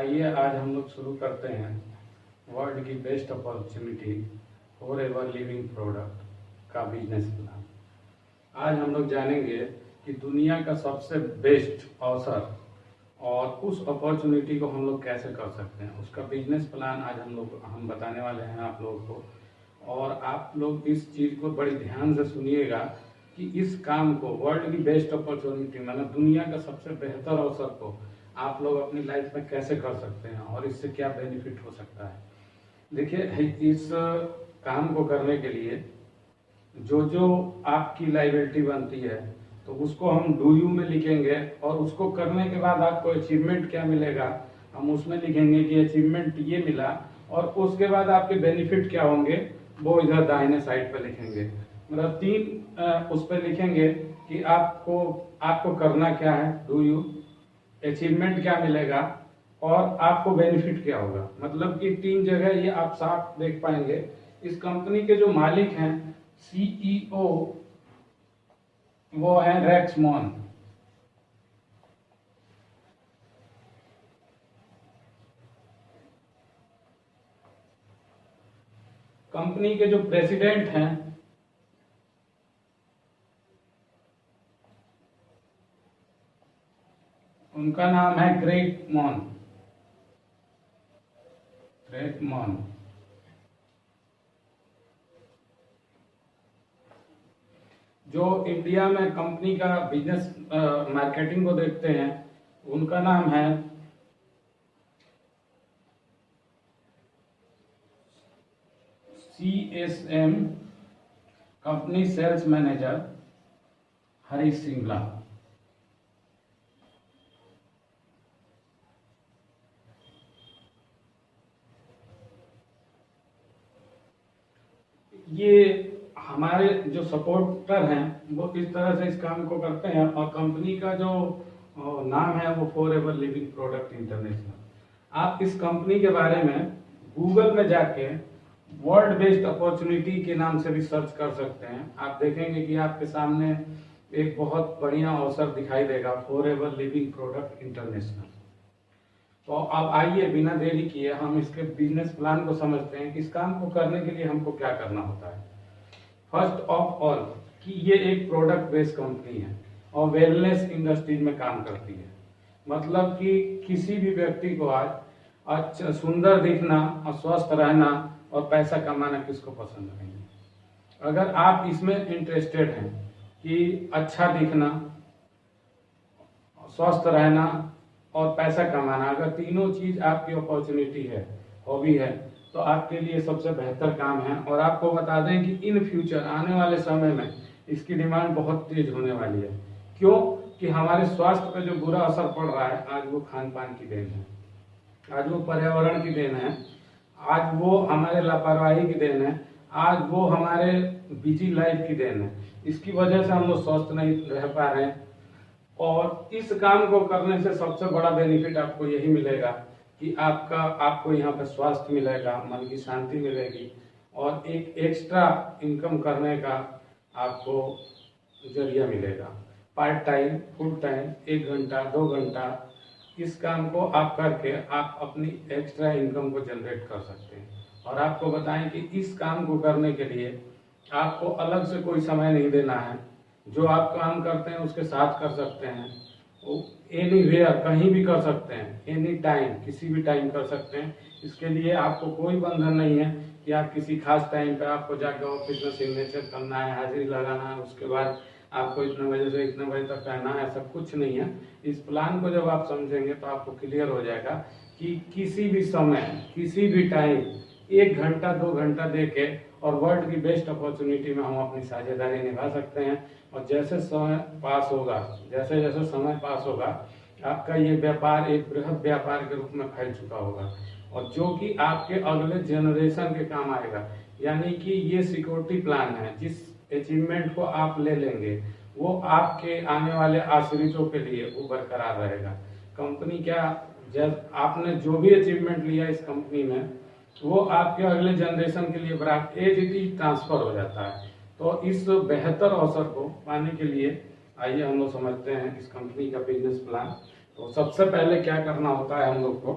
आइए आज हम लोग शुरू करते हैं वर्ल्ड की best opportunity for ever living product का बिजनेस प्लान। आज हम लोग जानेंगे कि दुनिया का सबसे बेस्ट अवसर और उस अपॉर्चुनिटी को हम लोग कैसे कर सकते हैं, उसका बिजनेस प्लान आज हम बताने वाले हैं आप लोगों को। और आप लोग इस चीज़ को बड़ी ध्यान से सुनिएगा कि इस काम को वर्ल्ड की बेस्ट अपॉर्चुनिटी मतलब दुनिया का सबसे बेहतर अवसर को आप लोग अपनी लाइफ में कैसे कर सकते हैं और इससे क्या बेनिफिट हो सकता है। देखिए, इस काम को करने के लिए जो जो आपकी लायबिलिटी बनती है तो उसको हम डू यू में लिखेंगे, और उसको करने के बाद आपको अचीवमेंट क्या मिलेगा हम उसमें लिखेंगे कि अचीवमेंट ये मिला, और उसके बाद आपके बेनिफिट क्या होंगे वो इधर दाहिने साइड पे लिखेंगे। मतलब तीन उस पर लिखेंगे कि आपको करना क्या है, डू यू, अचीवमेंट क्या मिलेगा और आपको बेनिफिट क्या होगा। मतलब कि तीन जगह ये आप साफ देख पाएंगे। इस कंपनी के जो मालिक हैं, सीईओ, वो है रेक्स मॉन। कंपनी के जो प्रेसिडेंट हैं उनका नाम है ग्रेग मॉन। ग्रेग मॉन। जो इंडिया में कंपनी का बिजनेस मार्केटिंग को देखते हैं उनका नाम है CSM, company sales manager Harish Singla. ये हमारे जो सपोर्टर हैं वो इस तरह से इस काम को करते हैं, और कंपनी का जो नाम है वो for ever living product international. आप इस कंपनी के बारे में गूगल में जाके वर्ल्ड बेस्ट अपॉर्चुनिटी के नाम से भी सर्च कर सकते हैं। आप देखेंगे कि आपके सामने एक बहुत बढ़िया अवसर दिखाई देगा, for ever living product international. तो अब आइए बिना देरी किए हम इसके बिजनेस प्लान को समझते हैं कि इस काम को करने के लिए हमको क्या करना होता है। फर्स्ट ऑफ ऑल कि ये एक प्रोडक्ट बेस्ड कंपनी है और वेलनेस इंडस्ट्रीज में काम करती है। मतलब कि किसी भी व्यक्ति को आज अच्छा सुंदर दिखना और स्वस्थ रहना और पैसा कमाना किसको पसंद नहीं है। अगर आप इसमें इंटरेस्टेड हैं कि अच्छा दिखना, स्वस्थ रहना और पैसा कमाना, अगर तीनों चीज आपकी अपॉर्चुनिटी है, हॉबी है, तो आपके लिए सबसे बेहतर काम है। और आपको बता दें कि इन फ्यूचर आने वाले समय में इसकी डिमांड बहुत तेज होने वाली है। क्यों कि हमारे स्वास्थ्य पर जो बुरा असर पड़ रहा है आज वो खान पान की देन है, आज वो पर्यावरण की देन है, आज वो हमारे लापरवाही की देन है, आज वो हमारे बिजी लाइफ की देन है। इसकी वजह से हम लोग स्वस्थ नहीं रह पा रहे हैं। और इस काम को करने से सबसे बड़ा बेनिफिट आपको यही मिलेगा कि आपको यहाँ पे स्वास्थ्य मिलेगा, मन की शांति मिलेगी, और एक एक्स्ट्रा इनकम करने का आपको जरिया मिलेगा। पार्ट टाइम, फुल टाइम, 1 घंटा 2 घंटा इस काम को आप करके आप अपनी एक्स्ट्रा इनकम को जनरेट कर सकते हैं। और आपको बताएं कि इस काम को करने के लिए आपको अलग से कोई समय नहीं देना है। जो आप काम करते हैं उसके साथ कर सकते हैं, एनीवेयर, कहीं भी कर सकते हैं, एनी टाइम, किसी भी टाइम कर सकते हैं। इसके लिए आपको कोई बंधन नहीं है कि आप किसी खास टाइम पे आपको जाकर ऑफिस में सिग्नेचर करना है, हाजिरी लगाना है, उसके बाद आपको इतने बजे से इतने बजे तक रहना है, ऐसा कुछ नहीं है। इस प्लान को जब आप समझेंगे तो आपको क्लियर हो जाएगा कि किसी भी समय, किसी भी टाइम 1 घंटा 2 घंटा दे के और वर्ल्ड की बेस्ट अपॉर्चुनिटी में हम अपनी साझेदारी निभा सकते हैं। और जैसे समय पास होगा, जैसे जैसे समय पास होगा, आपका ये व्यापार एक बृहद व्यापार के रूप में फैल चुका होगा, और जो कि आपके अगले जनरेशन के काम आएगा। यानी कि ये सिक्योरिटी प्लान है, जिस अचीवमेंट को आप ले लेंगे वो आपके आने वाले आश्रितों के लिए वो बरकरार रहेगा। कंपनी क्या, जब आपने जो भी अचीवमेंट लिया इस कंपनी में वो आपके अगले जनरेशन के लिए एज इट इज ट्रांसफर हो जाता है। तो इस बेहतर अवसर को पाने के लिए आइए हम लोग समझते हैं इस कंपनी का बिजनेस प्लान। तो सबसे पहले क्या करना होता है हम लोग को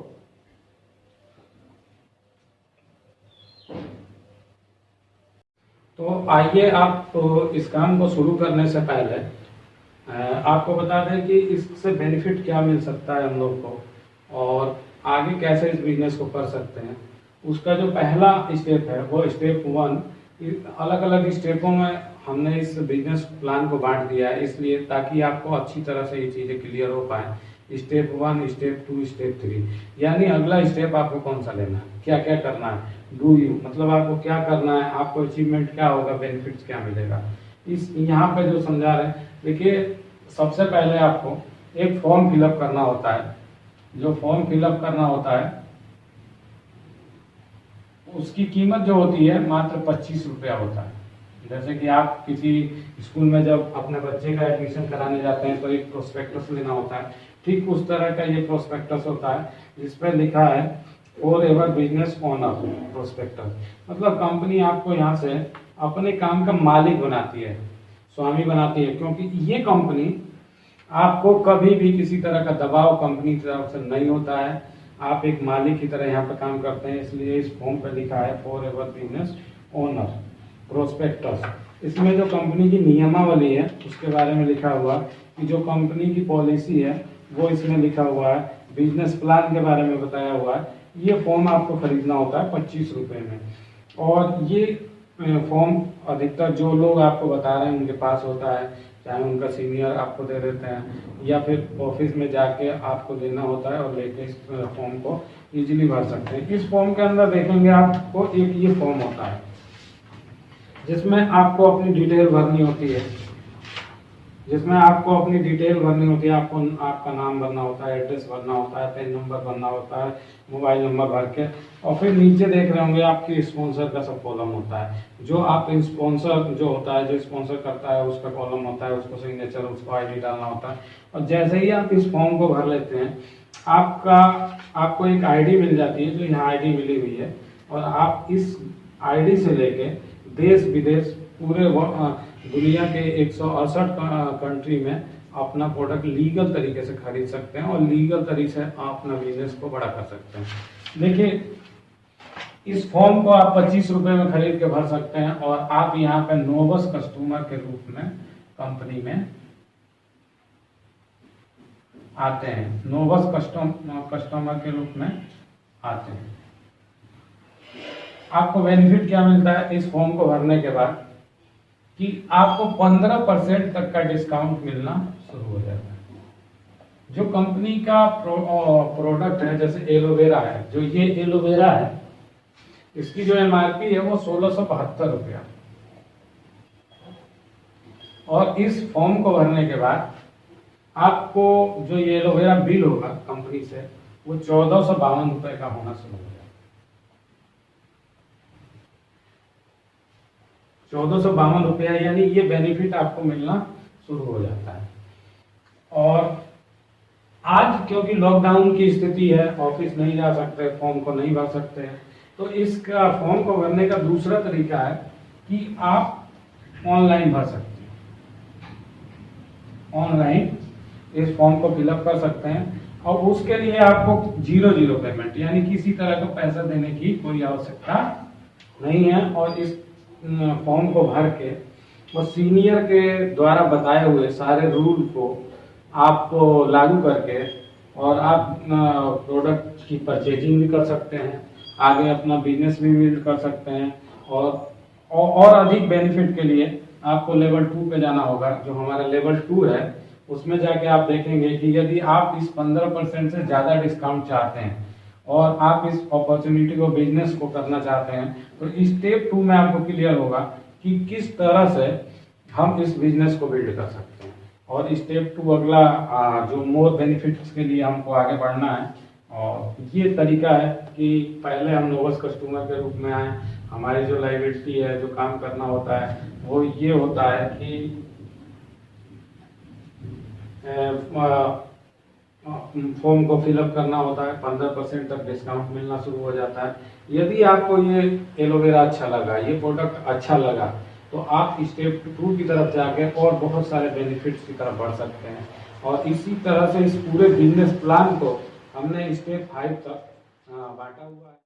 आइए आप इस काम को शुरू करने से पहले आपको बता दें कि इससे बेनिफिट क्या मिल सकता है हम लोग को और आगे कैसे इस बिजनेस को कर सकते हैं। उसका जो पहला स्टेप है वो स्टेप 1, अलग अलग स्टेपों में हमने इस बिजनेस प्लान को बांट दिया है, इसलिए ताकि आपको अच्छी तरह से ये चीज़ें क्लियर हो पाए। स्टेप 1, स्टेप 2, स्टेप 3, यानी अगला स्टेप आपको कौन सा लेना है, क्या क्या करना है, डू यू मतलब आपको क्या करना है, आपको अचीवमेंट क्या होगा, बेनिफिट्स क्या मिलेगा, इस यहाँ पे जो समझा रहे हैं। देखिए, सबसे पहले आपको एक फॉर्म फिलअप करना होता है। जो फॉर्म फिलअप करना होता है उसकी कीमत जो होती है मात्र 25 रुपया होता है। जैसे कि आप किसी स्कूल में जब अपने बच्चे का एडमिशन कराने जाते हैं तो एक प्रोस्पेक्टस लेना होता है, ठीक उस तरह का ये प्रोस्पेक्टस होता है जिस पर लिखा है for ever business owner prospectus. मतलब कंपनी आपको यहाँ से अपने काम का मालिक बनाती है, स्वामी बनाती है, क्योंकि ये कंपनी आपको कभी भी किसी तरह का दबाव कंपनी की तरफ से नहीं होता है। आप एक मालिक की तरह यहाँ पर काम करते हैं, इसलिए इस फॉर्म पर लिखा है for ever business owner prospectus. इसमें जो कंपनी की नियमावली है उसके बारे में लिखा हुआ कि जो कंपनी की पॉलिसी है वो इसमें लिखा हुआ है, बिजनेस प्लान के बारे में बताया हुआ है। ये फॉर्म आपको खरीदना होता है 25 रुपये में, और ये फॉर्म अधिकतर जो लोग आपको बता रहे हैं उनके पास होता है, चाहे उनका सीनियर आपको दे देते हैं या फिर ऑफिस में जाके आपको देना होता है और लेके इस फॉर्म को इजीली भर सकते हैं। इस फॉर्म के अंदर देखेंगे आपको एक ये फॉर्म होता है जिसमें आपको अपनी डिटेल भरनी होती है, आपको आपका नाम भरना होता है, एड्रेस भरना होता है, पेन नंबर भरना होता है, मोबाइल नंबर भर के, और फिर नीचे देख रहे होंगे आपके स्पॉन्सर का सब कॉलम होता है। जो आप स्पॉन्सर जो होता है, जो स्पॉन्सर करता है उसका कॉलम होता है, उसको सिग्नेचर, उसको आईडी डालना होता है। और जैसे ही आप इस फॉर्म को भर लेते हैं आपको एक आईडी मिल जाती है, जो यहाँ आईडी मिली हुई है, और आप इस आईडी से लेके देश विदेश पूरे दुनिया के 168 कंट्री में अपना प्रोडक्ट लीगल तरीके से खरीद सकते हैं और लीगल तरीके से आप अपना बिजनेस को बड़ा कर सकते हैं। देखिए, इस फॉर्म को आप 25 रुपये में खरीद के भर सकते हैं और आप यहाँ पे नोवस कस्टमर के रूप में कंपनी में आते हैं, नोवस कस्टमर के रूप में आते हैं। आपको बेनिफिट क्या मिलता है इस फॉर्म को भरने के बाद कि आपको 15% तक का डिस्काउंट मिलना शुरू हो जाता है। जो कंपनी का प्रोडक्ट है, जैसे एलोवेरा है, जो ये एलोवेरा है, इसकी जो एमआरपी है वो 1672 रुपया, और इस फॉर्म को भरने के बाद आपको जो ये एलोवेरा बिल होगा कंपनी से वो 1452 रुपये का होना शुरू हो जाएगा। 1452 रुपया, यानी ये बेनिफिट आपको मिलना शुरू हो जाता है। और आज क्योंकि लॉकडाउन की स्थिति है, ऑफिस नहीं जा सकते, फॉर्म को नहीं भर सकते हैं, तो इसका फॉर्म को भरने का दूसरा तरीका है कि आप ऑनलाइन भर सकते हैं। ऑनलाइन इस फॉर्म को फिलअप कर सकते हैं और उसके लिए आपको 0 पेमेंट, यानी किसी तरह का पैसा देने की कोई आवश्यकता नहीं है। और इस फॉर्म को भर के और सीनियर के द्वारा बताए हुए सारे रूल को आप लागू करके और आप प्रोडक्ट की परचेजिंग भी कर सकते हैं, आगे अपना बिजनेस भी बिल्ड कर सकते हैं। और अधिक बेनिफिट के लिए आपको लेवल 2 पे जाना होगा। जो हमारा लेवल 2 है उसमें जाके आप देखेंगे कि यदि आप इस 15% से ज़्यादा डिस्काउंट चाहते हैं और आप इस अपॉर्चुनिटी को, बिजनेस को करना चाहते हैं, तो स्टेप 2 में आपको क्लियर होगा कि किस तरह से हम इस बिजनेस को बिल्ड कर सकते हैं। और स्टेप 2 अगला जो मोर बेनिफिट्स के लिए हमको आगे बढ़ना है, और ये तरीका है कि पहले हम नोवस कस्टमर के रूप में आए। हमारी जो लाइबिलिटी है, जो काम करना होता है, वो ये होता है कि फॉर्म को फिलअप करना होता है, 15% तक डिस्काउंट मिलना शुरू हो जाता है। यदि आपको ये एलोवेरा अच्छा लगा, ये प्रोडक्ट अच्छा लगा, तो आप स्टेप 2 की तरफ जाके और बहुत सारे बेनिफिट्स की तरफ बढ़ सकते हैं। और इसी तरह से इस पूरे बिजनेस प्लान को हमने स्टेप 5 तक बांटा हुआ है।